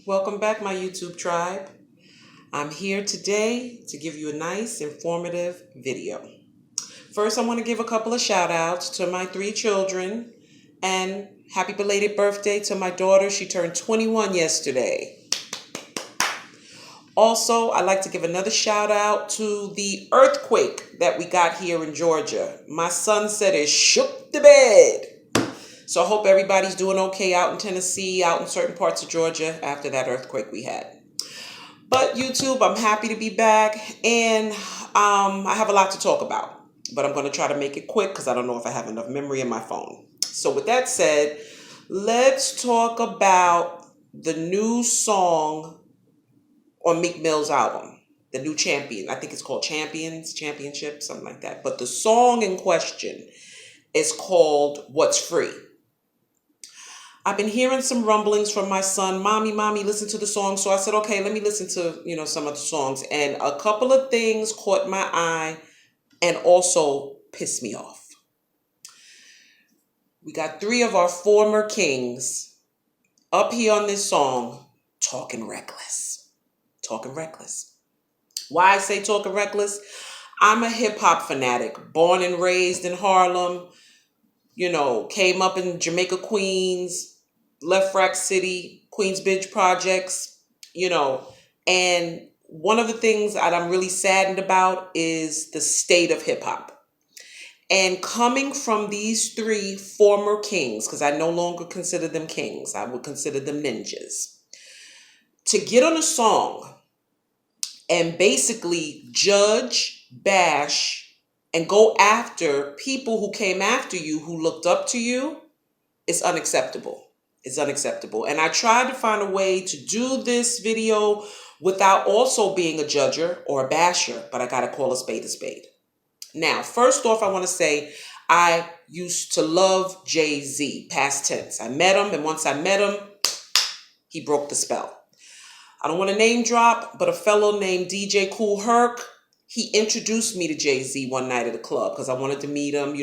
Welcome back, my YouTube tribe. I'm here today to give you a nice, informative video. First, I want to give a couple of shout outs to my three children and happy belated birthday to my daughter. She turned 21 yesterday. Also, I'd like to give another shout out to the earthquake that we got here in Georgia. My son said it shook the bed. So I hope everybody's doing okay out in Tennessee, out in certain parts of Georgia after that earthquake we had. But YouTube, I'm happy to be back, and I have a lot to talk about, but I'm going to try to make it quick because I don't know if I have enough memory in my phone. So with that said, let's talk about the new song on Meek Mill's album, the new Champion. I think it's called Championship, something like that. But the song in question is called What's Free. I've been hearing some rumblings from my son, mommy, listen to the song. So I said, okay, let me listen to, some of the songs. And a couple of things caught my eye and also pissed me off. We got three of our former kings up here on this song talking reckless. Talking reckless. Why I say talking reckless? I'm a hip hop fanatic, born and raised in Harlem, came up in Jamaica, Queens, Left Rack City, Queensbridge projects, and one of the things that I'm really saddened about is the state of hip hop. And coming from these three former kings, because I no longer consider them kings, I would consider them ninjas, to get on a song and basically judge, bash, and go after people who came after you, who looked up to you, is unacceptable. It's unacceptable. And I tried to find a way to do this video without also being a judger or a basher, but I got to call a spade a spade. Now, first off, I want to say I used to love Jay-Z, past tense. I met him, and once I met him, he broke the spell. I don't want to name drop, but a fellow named DJ Kool Herc, he introduced me to Jay-Z one night at a club because I wanted to meet him,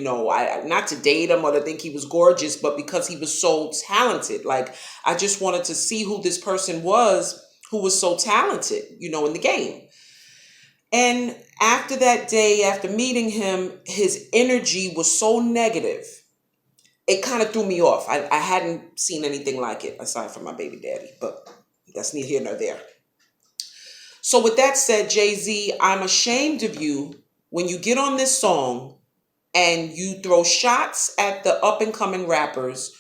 not to date him or to think he was gorgeous, but because he was so talented. Like, I just wanted to see who this person was who was so talented, in the game. And after that day, after meeting him, his energy was so negative. It kind of threw me off. I hadn't seen anything like it aside from my baby daddy, but that's neither here nor there. So with that said, Jay-Z, I'm ashamed of you when you get on this song and you throw shots at the up-and-coming rappers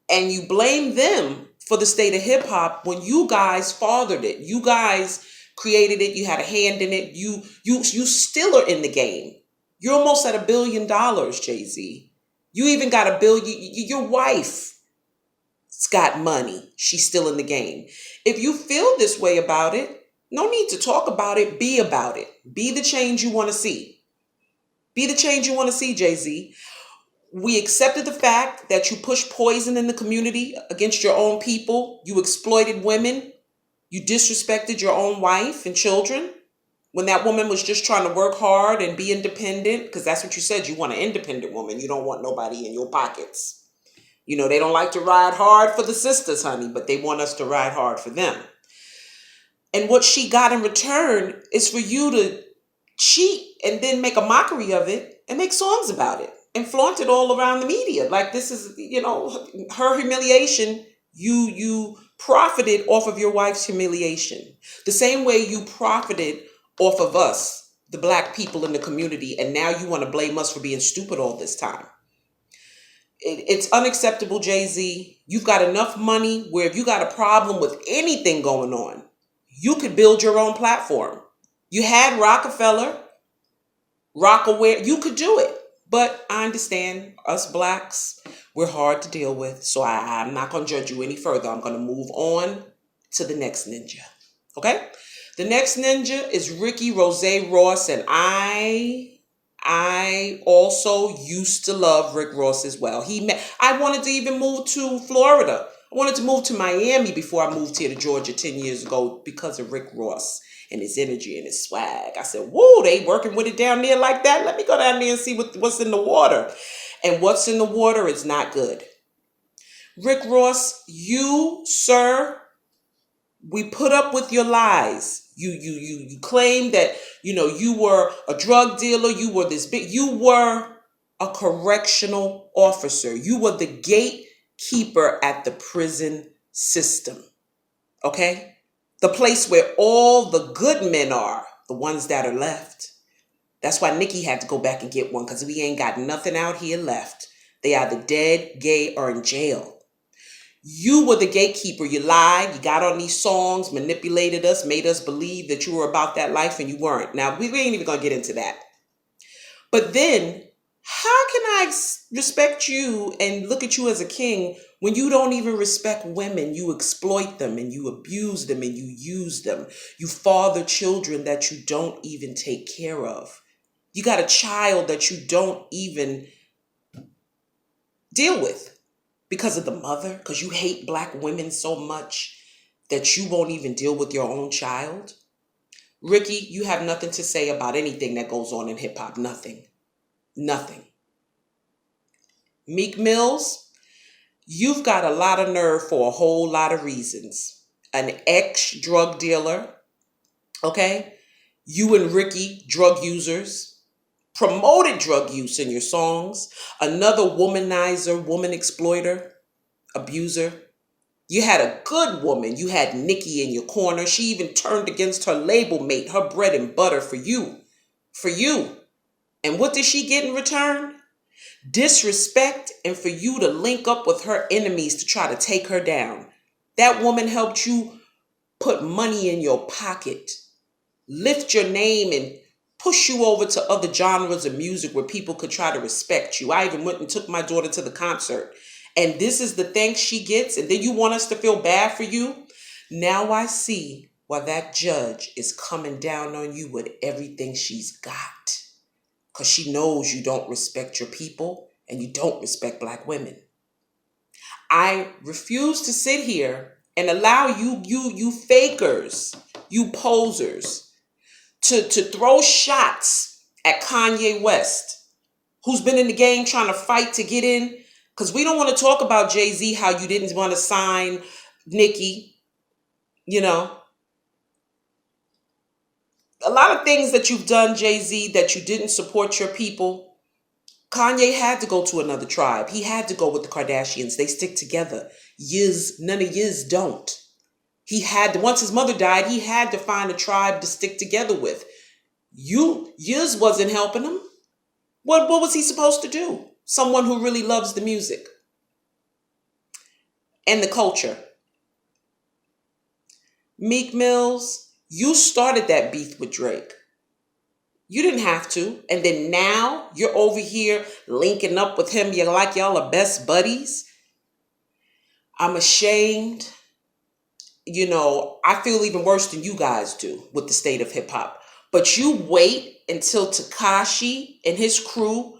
and you blame them for the state of hip-hop when you guys fathered it. You guys created it. You had a hand in it. You still are in the game. You're almost at $1 billion, Jay-Z. You even got $1 billion. Your wife's got money. She's still in the game. If you feel this way about it, no need to talk about it. Be about it. Be the change you want to see. Be the change you want to see, Jay-Z. We accepted the fact that you pushed poison in the community against your own people. You exploited women. You disrespected your own wife and children when that woman was just trying to work hard and be independent, because that's what you said. You want an independent woman. You don't want nobody in your pockets. They don't like to ride hard for the sisters, honey, but they want us to ride hard for them. And what she got in return is for you to cheat and then make a mockery of it and make songs about it and flaunt it all around the media. Like, this is, her humiliation. You profited off of your wife's humiliation. The same way you profited off of us, the black people in the community, and now you want to blame us for being stupid all this time. It's unacceptable, Jay-Z. You've got enough money where if you got a problem with anything going on, you could build your own platform. You had Rockefeller, Rockaware. You could do it. But I understand us blacks, we're hard to deal with. So I'm not going to judge you any further. I'm going to move on to the next ninja. Okay? The next ninja is Ricky Rose Ross. And I also used to love Rick Ross as well. I wanted to even move to Florida. I wanted to move to Miami before I moved here to Georgia 10 years ago because of Rick Ross and his energy and his swag. I said, whoa, they working with it down there like that? Let me go down there and see what's in the water. And what's in the water is not good. Rick Ross, you, sir, We put up with your lies. You claim that, you were a drug dealer, you were you were a correctional officer. You were the gatekeeper at the prison system. Okay? The place where all the good men are, the ones that are left. That's why Nikki had to go back and get one, because we ain't got nothing out here left. They either dead, gay, or in jail. You were the gatekeeper. You lied. You got on these songs, manipulated us, made us believe that you were about that life, and you weren't. Now, we ain't even going to get into that. But then, how can I respect you and look at you as a king when you don't even respect women? You exploit them and you abuse them and you use them. You father children that you don't even take care of. You got a child that you don't even deal with because of the mother, because you hate black women so much that you won't even deal with your own child. Ricky, you have nothing to say about anything that goes on in hip hop. Nothing. Nothing. Meek Mills, you've got a lot of nerve for a whole lot of reasons. An ex-drug dealer, okay? You and Ricky, drug users, promoted drug use in your songs. Another womanizer, woman exploiter, abuser. You had a good woman. You had Nikki in your corner. She even turned against her label mate, her bread and butter for you. For you. And what did she get in return? Disrespect, and for you to link up with her enemies to try to take her down. That woman helped you put money in your pocket, lift your name, and push you over to other genres of music where people could try to respect you. I even went and took my daughter to the concert. And this is the thanks she gets, and then you want us to feel bad for you? Now I see why that judge is coming down on you with everything she's got. Because she knows you don't respect your people and you don't respect black women. I refuse to sit here and allow you fakers, you posers, to throw shots at Kanye West, who's been in the game trying to fight to get in. Because we don't want to talk about Jay-Z, how you didn't want to sign Nicki, A lot of things that you've done, Jay-Z, that you didn't support your people. Kanye had to go to another tribe. He had to go with the Kardashians. They stick together. None of Yiz don't. Once his mother died, he had to find a tribe to stick together with. Yiz wasn't helping him. What was he supposed to do? Someone who really loves the music and the culture. Meek Mills, you started that beef with Drake. You didn't have to. And then now you're over here linking up with him. You're like y'all are best buddies. I'm ashamed. I feel even worse than you guys do with the state of hip hop. But you wait until Tekashi and his crew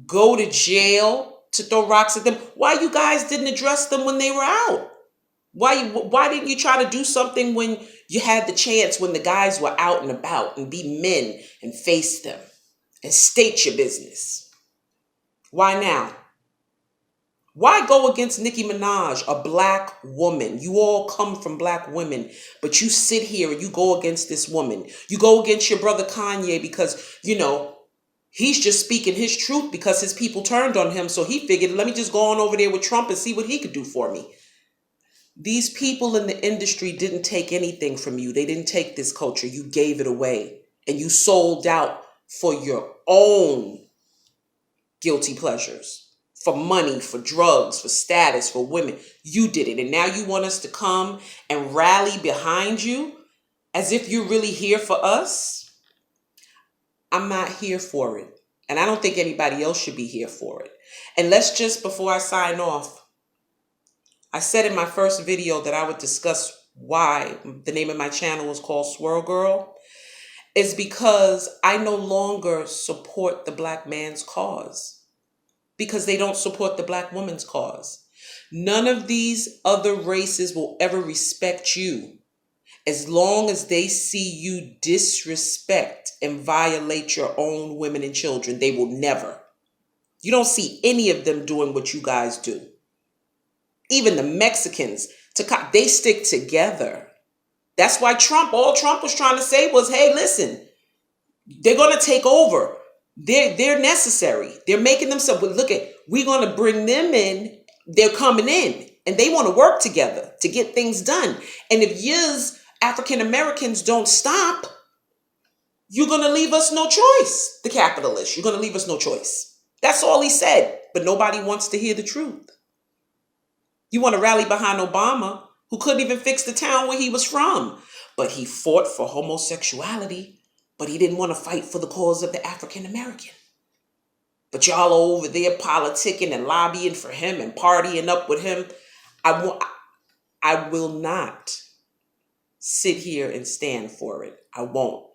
go to jail to throw rocks at them. Why you guys didn't address them when they were out? Why didn't you try to do something when you had the chance, when the guys were out and about, and be men and face them and state your business? Why now? Why go against Nicki Minaj, a black woman? You all come from black women, but you sit here and you go against this woman. You go against your brother Kanye because, he's just speaking his truth because his people turned on him. So he figured, let me just go on over there with Trump and see what he could do for me. These people in the industry didn't take anything from you. They didn't take this culture. You gave it away and you sold out for your own guilty pleasures, for money, for drugs, for status, for women. You did it. And now you want us to come and rally behind you as if you're really here for us? I'm not here for it. And I don't think anybody else should be here for it. And let's just, before I sign off, I said in my first video that I would discuss why the name of my channel is called Swirl Girl. Is because I no longer support the black man's cause. Because they don't support the black woman's cause. None of these other races will ever respect you as long as they see you disrespect and violate your own women and children. They will never. You don't see any of them doing what you guys do. Even the Mexicans, they stick together. That's why all Trump was trying to say was, hey, listen, they're going to take over. They're necessary. They're making themselves, look at, we're going to bring them in. They're coming in and they want to work together to get things done. And if yous, African Americans, don't stop, you're going to leave us no choice. The capitalist, you're going to leave us no choice. That's all he said. But nobody wants to hear the truth. You want to rally behind Obama, who couldn't even fix the town where he was from. But he fought for homosexuality, but he didn't want to fight for the cause of the African American. But y'all are over there politicking and lobbying for him and partying up with him. I will not sit here and stand for it. I won't.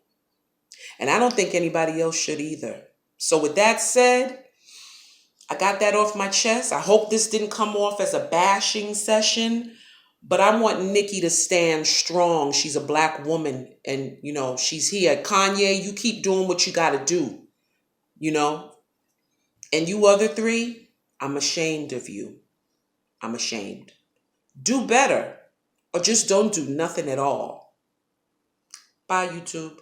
And I don't think anybody else should either. So with that said, I got that off my chest. I hope this didn't come off as a bashing session, but I want Nikki to stand strong. She's a black woman and, she's here. Kanye, you keep doing what you got to do, And you other three, I'm ashamed of you. I'm ashamed. Do better or just don't do nothing at all. Bye, YouTube.